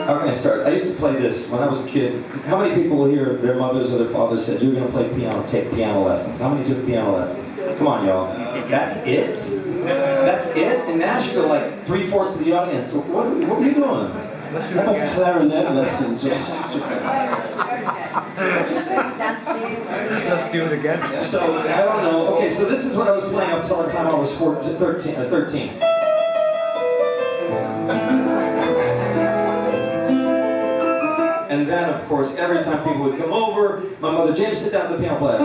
How can I start? I used to play this when I was a kid. How many people here, their mothers or their fathers said, you're going to play piano, take piano lessons? How many took piano lessons? Come on, y'all. That's it? That's it? In Nashville, like 3/4 of the audience. What are you doing? How about clarinet lessons or saxophone? Let's do it again. So, I don't know. Okay, so this is what I was playing up till the time I was 13. And then, of course, every time people would come over, my mother, James, sit down at the piano player.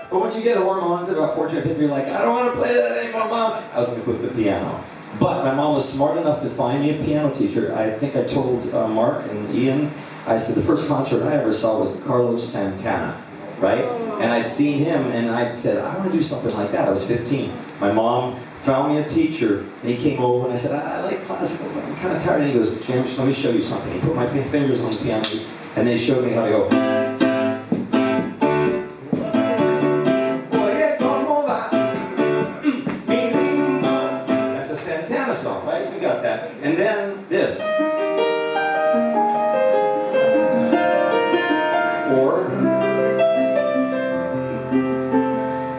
But when you get hormones at about 14 or 15, you're like, I don't want to play that anymore, Mom. I was going to quit the piano. But my mom was smart enough to find me a piano teacher. I think I told Mark and Ian, I said the first concert I ever saw was Carlos Santana, right? And I'd seen him, and I'd said, I want to do something like that. I was 15. My mom found me a teacher, and he came over, and I said, I like classical, but I'm kind of tired. And he goes, James, let me show you something. He put my fingers on the piano, and they showed me how to go. That's a Santana song, right? We got that. And then this.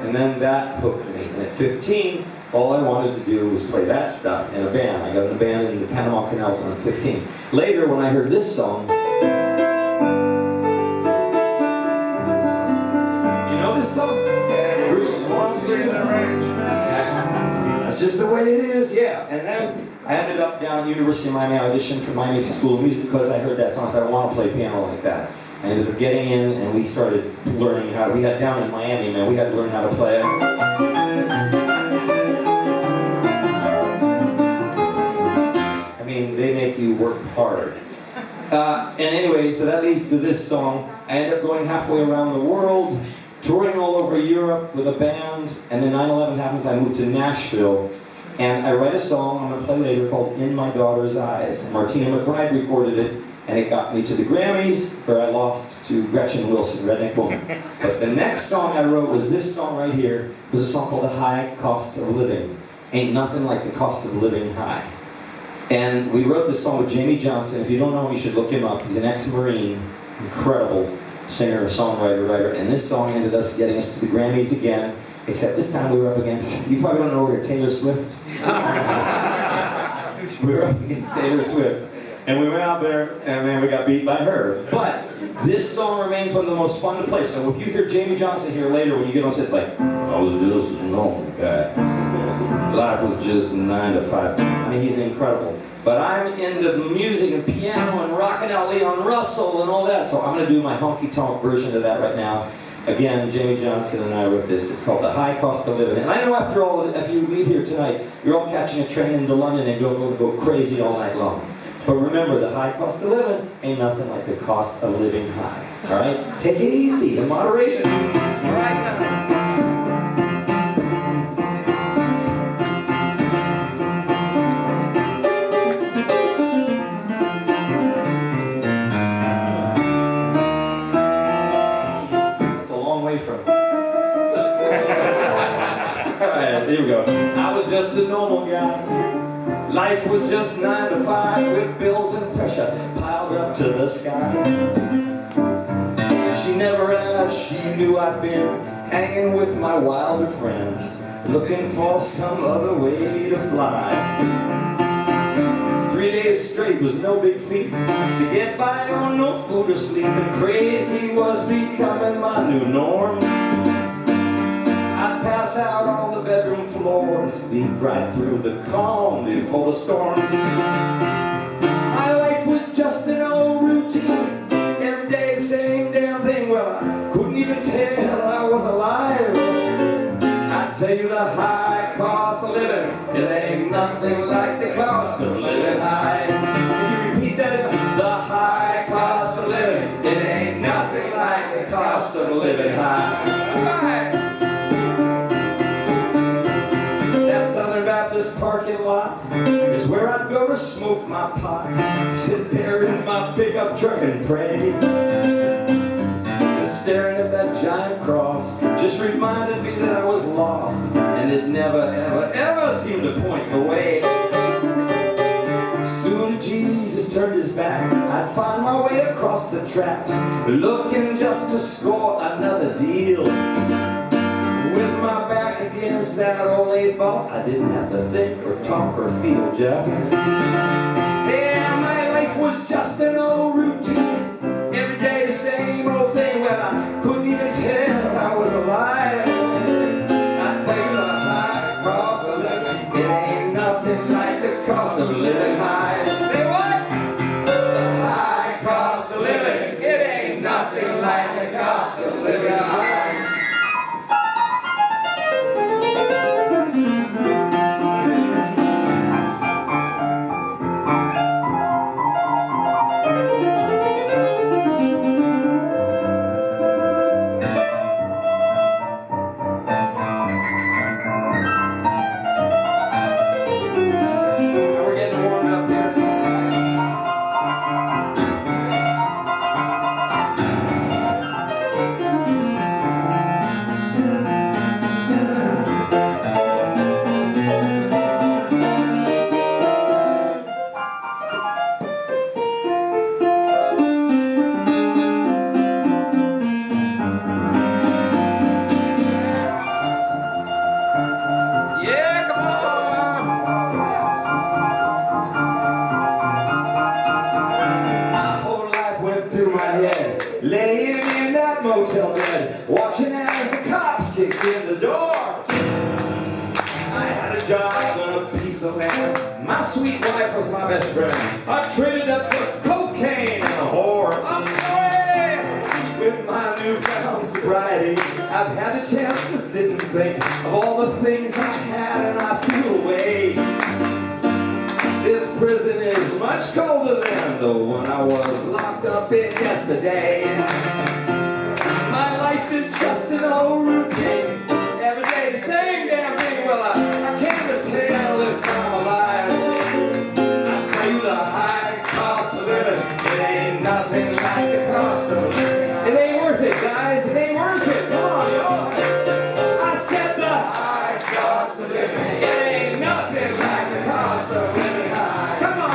And then that hooked me. And at 15, all I wanted to do was play that stuff in a band. I got in a band in the Panama Canals when I was 15. Later, when I heard this song, you know this song? Bruce Hornsby. That's just the way it is, yeah. And then I ended up down at University of Miami. I auditioned for Miami School of Music because I heard that song. I said, I want to play piano like that. I ended up getting in, and we started learning how. We had down in Miami, man. We had to learn how to play it. I mean, they make you work hard. And anyway, so that leads to this song. I ended up going halfway around the world, touring all over Europe with a band, and then 9/11 happens. I moved to Nashville, and I write a song I'm going to play later called "In My Daughter's Eyes." And Martina McBride recorded it. And it got me to the Grammys, where I lost to Gretchen Wilson, Redneck Woman. But the next song I wrote was this song right here. It was a song called The High Cost of Living. Ain't nothing like the cost of living high. And we wrote this song with Jamie Johnson. If you don't know him, you should look him up. He's an ex-Marine, incredible singer, songwriter, writer. And this song ended up getting us to the Grammys again, except this time we were up against, you probably don't know her, Taylor Swift. We were up against Taylor Swift. And we went out there, and man, we got beat by her. But this song remains one of the most fun to play. So if you hear Jamie Johnson here later, when you get on stage, it's like, I was just a normal guy. Life was just 9 to 5. I mean, he's incredible. But I'm into music and piano and rocking out Leon Russell and all that. So I'm going to do my honky-tonk version of that right now. Again, Jamie Johnson and I wrote this. It's called The High Cost of Living. And I know after all, if you leave here tonight, you're all catching a train into London and go crazy all night long. But remember, the high cost of living ain't nothing like the cost of living high. All right? Take it easy, in moderation. All right, now. It's a long way from. All right, here we go. I was just a normal guy. Life was just 9 to 5 with bills and pressure piled up to the sky. She never asked, she knew I'd been hanging with my wilder friends, looking for some other way to fly. 3 days straight was no big feat, to get by on no food or sleep, and crazy was becoming my new norm. I'd pass out on the bedroom floor and sleep right through the calm before the storm. My life was just an old routine, every day same damn thing. Well, I couldn't even tell I was alive. I tell you, the high cost of living, it ain't nothing like the cost of living high. Can you repeat that? The high cost of living, it ain't nothing like the cost of living high. Baptist parking lot is where I'd go to smoke my pot, sit there in my pickup truck and pray, and staring at that giant cross just reminded me that I was lost, and it never, ever, ever seemed to point the way. Soon as Jesus turned his back, I'd find my way across the tracks, looking just to score another deal. With my back against that old 8-ball, I didn't have to think or talk or feel, Jeff. Yeah, my life was just an old routine. Every day the same old thing. Well, I couldn't even tell I was alive. I tell you, the high cost of living, it ain't nothing like the cost of living high. Say what? The high cost of living, it ain't nothing like the cost of living high. Laying in that motel bed, watching as the cops kicked in the door. I had a job and a piece of land. My sweet wife was my best friend. I traded up for cocaine and a whore. I'm away with my newfound sobriety. I've had a chance to sit and think of all the things I had, and I feel away. This prison is much colder than the one I was locked up in yesterday. My life is just an old routine. Every day the same damn thing. Well, I can't even tell if I'm alive. I tell you, the high cost of living, it ain't nothing like the cost of living. It ain't worth it, guys. It ain't worth it. Come on, y'all. I said the high cost of living, it ain't nothing like the cost of living.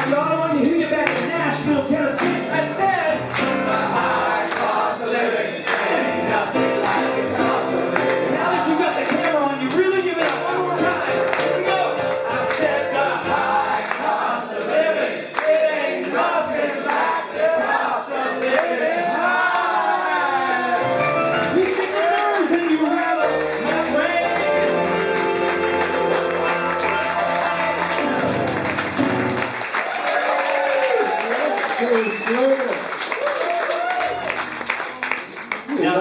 Y'all, I want you to hear you back in Nashville, Tennessee. I said, the high cost of living, ain't nothing like the cost of living. Now that you got the camera on, you really give it up one more time. Here we go. I said, the high cost of living, it ain't nothing like the cost of living. High. You sing the nerves and you rattle my brain. Slater. Now